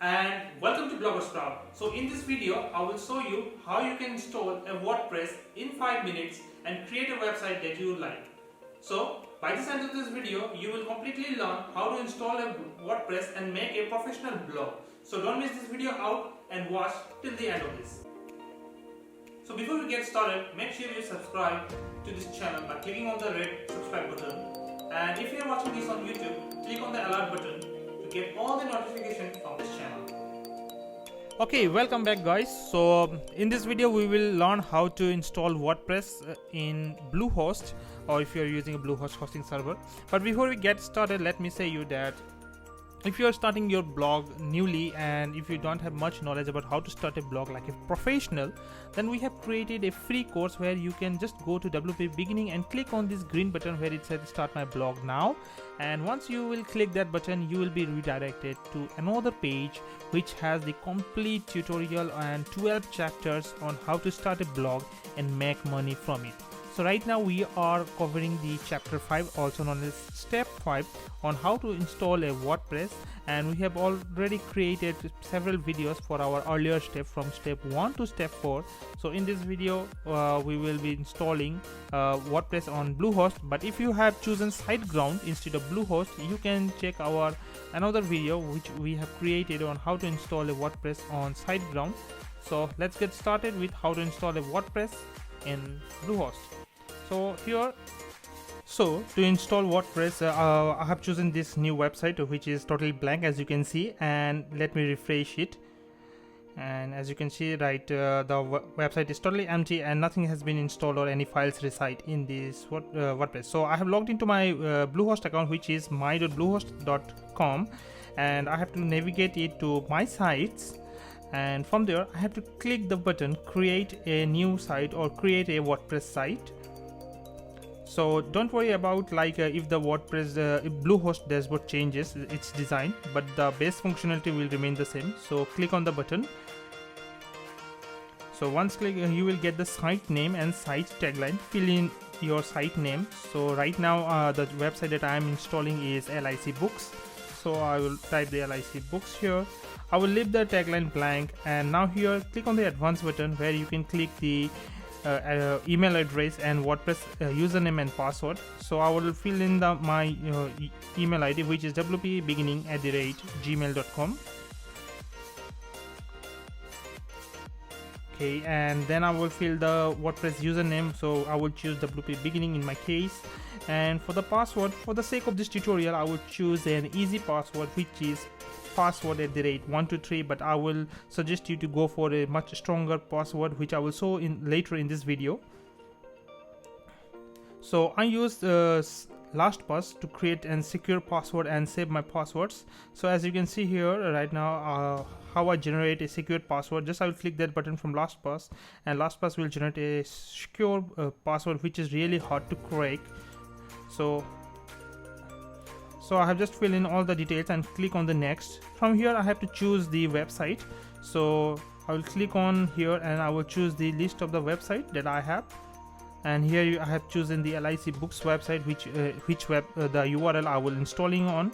and welcome to BloggerSprout. So in this video, I will show you how you can install a WordPress in 5 minutes and create a website that you like. So by the end of this video, you will completely learn how to install a WordPress and make a professional blog. So don't miss this video out and watch till the end of this. So before we get started, make sure you subscribe to this channel by clicking on the red subscribe button. And if you are watching this on YouTube, click on the alert button to get all the notifications from this channel. Okay, welcome back guys. So in this video we will learn how to install WordPress in BlueHost, or if you are using a BlueHost hosting server. But before we get started, let me say you that if you are starting your blog newly and if you don't have much knowledge about how to start a blog like a professional, then we have created a free course where you can just go to WP Beginning and click on this green button where it says start my blog now, and once you will click that button, you will be redirected to another page which has the complete tutorial and 12 chapters on how to start a blog and make money from it. So right now we are covering the chapter 5, also known as step 5, on how to install a WordPress, and we have already created several videos for our earlier step from step 1 to step 4. So in this video we will be installing WordPress on BlueHost, but if you have chosen SiteGround instead of BlueHost, you can check our another video which we have created on how to install a WordPress on SiteGround. So let's get started with how to install a WordPress in BlueHost. So to install WordPress, I have chosen this new website which is totally blank, as you can see, and let me refresh it. And as you can see, right, the website is totally empty and nothing has been installed or any files reside in this WordPress. So I have logged into my BlueHost account, which is my.bluehost.com, and I have to navigate it to my sites. And from there I have to click the button create a new site or create a WordPress site. So don't worry about if the WordPress if BlueHost dashboard changes its design, but the base functionality will remain the same. So click on the button. So once click, you will get the site name and site tagline. Fill in your site name. So right now the website that I am installing is LIC Books, so I will type the LIC Books here. I will leave the tagline blank, and now here click on the advanced button where you can click the email address and WordPress username and password. So I will fill in my email ID, which is wpbeginning@gmail.com. Okay, and then I will fill the WordPress username, so I will choose WP Beginning in my case. And for the password, for the sake of this tutorial, I will choose an easy password, which is password@123, but I will suggest you to go for a much stronger password, which I will show in later in this video. So I used LastPass to create and secure password and save my passwords. So as you can see here right now, how I generate a secured password, just I will click that button from LastPass, and LastPass will generate a secure password which is really hard to crack. So I have just filled in all the details and click on the next. From here I have to choose the website, so I will click on here and I will choose the list of the website that I have. And here I have chosen the LIC Books website, the URL I will installing on.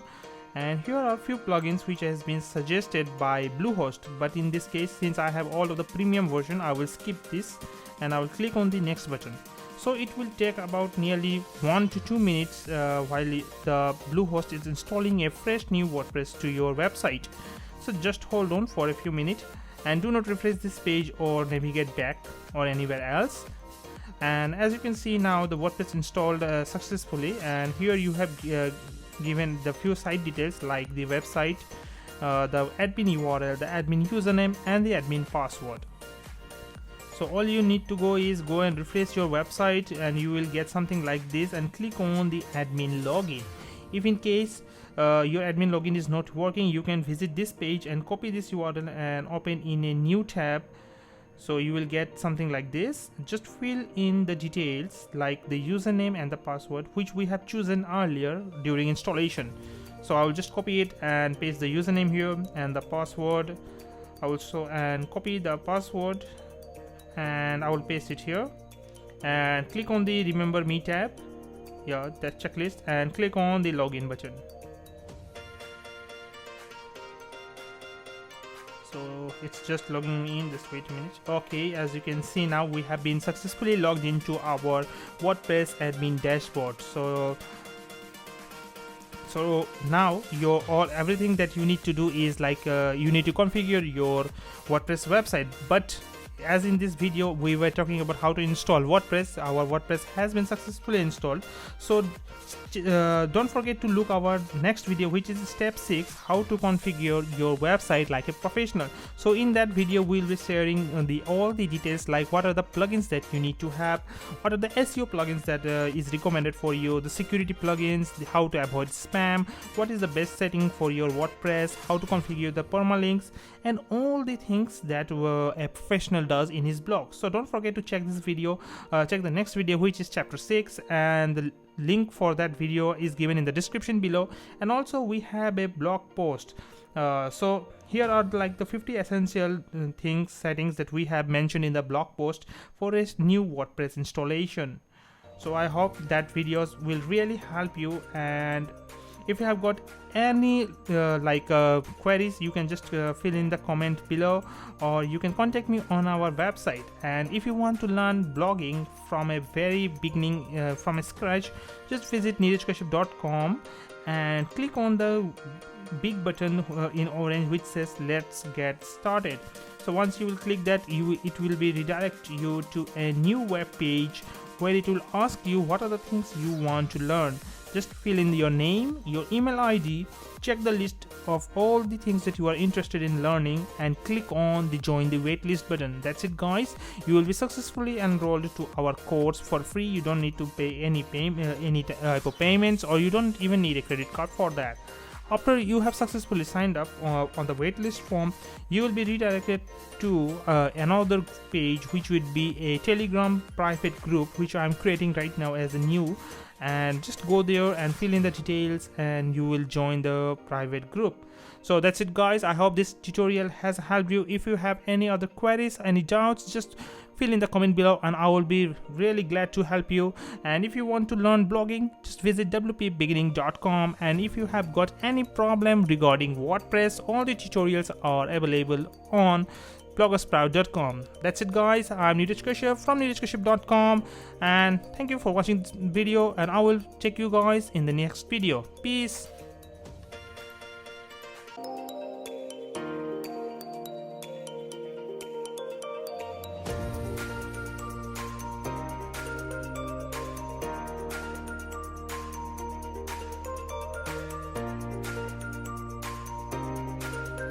And here are a few plugins which has been suggested by BlueHost, but in this case, since I have all of the premium version, I will skip this and I will click on the next button. So it will take about nearly 1 to 2 minutes while the BlueHost is installing a fresh new WordPress to your website. So just hold on for a few minutes and do not refresh this page or navigate back or anywhere else. And as you can see now, the WordPress installed successfully, and here you have given the few site details like the website, the admin URL, the admin username, and the admin password. So all you need to go and refresh your website, and you will get something like this, and click on the admin login. If in case your admin login is not working, you can visit this page and copy this URL and open in a new tab. So you will get something like this. Just fill in the details like the username and the password, which we have chosen earlier during installation. So I will just copy it and paste the username here and the password. I also and copy the password and I will paste it here, and click on the remember me tab, that checklist, and click on the login button. So it's just logging in. Just wait a minute. Okay, as you can see now, we have been successfully logged into our WordPress admin dashboard. So now everything that you need to do is like you need to configure your WordPress website. But as in this video we were talking about how to install WordPress, our WordPress has been successfully installed. So don't forget to look our next video, which is step 6, how to configure your website like a professional. So in that video we'll be sharing all the details, like what are the plugins that you need to have, what are the SEO plugins that is recommended for you, the security plugins, how to avoid spam, what is the best setting for your WordPress, how to configure the permalinks, and all the things that a professional does in his blog. So don't forget to check this video, check the next video, which is chapter 6, and the link for that video is given in the description below. And also we have a blog post. So here are like the 50 essential settings that we have mentioned in the blog post for a new WordPress installation. So I hope that videos will really help you, and if you have got any queries, you can just fill in the comment below, or you can contact me on our website. And if you want to learn blogging from a very beginning, from a scratch, just visit neerajkashyap.com and click on the big button in orange which says let's get started. So once you will click that, it will be redirect you to a new web page where it will ask you what are the things you want to learn. Just fill in your name, your email ID, check the list of all the things that you are interested in learning, and click on the join the waitlist button. That's it guys, you will be successfully enrolled to our course for free. You don't need to pay any type of payments, or you don't even need a credit card for that. After you have successfully signed up on the waitlist form, you will be redirected to another page, which would be a Telegram private group, which I'm creating right now as a new. And just go there and fill in the details, and you will join the private group. So that's it guys, I hope this tutorial has helped you. If you have any other queries, any doubts, just fill in the comment below and I will be really glad to help you. And if you want to learn blogging, just visit wpbeginning.com. and if you have got any problem regarding WordPress, all the tutorials are available on bloggersprout.com. That's it guys, I'm Neeraj Kashyap from neerajkashyap.com, and thank you for watching this video, and I will check you guys in the next video. Peace.